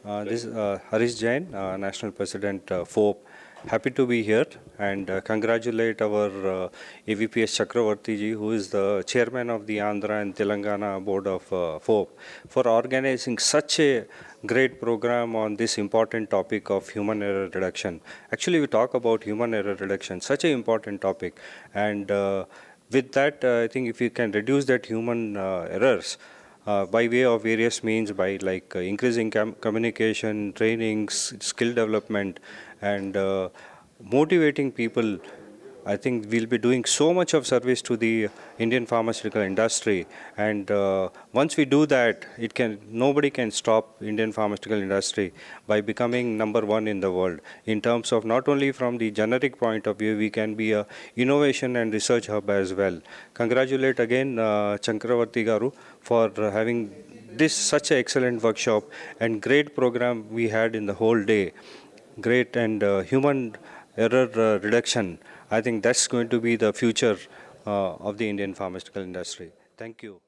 This is Harish Jain, National President FOPE. Happy to be here and congratulate our AVPS Chakravarti ji, who is the chairman of the Andhra and Telangana board of FOPE, for organizing such a great program on this important topic of human error reduction. Actually, we talk about human error reduction, such an important topic, and with that, I think if you can reduce that human errors, by way of various means, by like increasing communication, trainings, skill development, and motivating people, I think we'll be doing so much of service to the Indian pharmaceutical industry. And once we do that, nobody can stop Indian pharmaceutical industry by becoming number one in the world. In terms of not only from the generic point of view, we can be a innovation and research hub as well. Congratulate again Chakravarti Garu for having this such an excellent workshop and great program we had in the whole day. Great, and human error reduction, I think that's going to be the future of the Indian pharmaceutical industry. Thank you.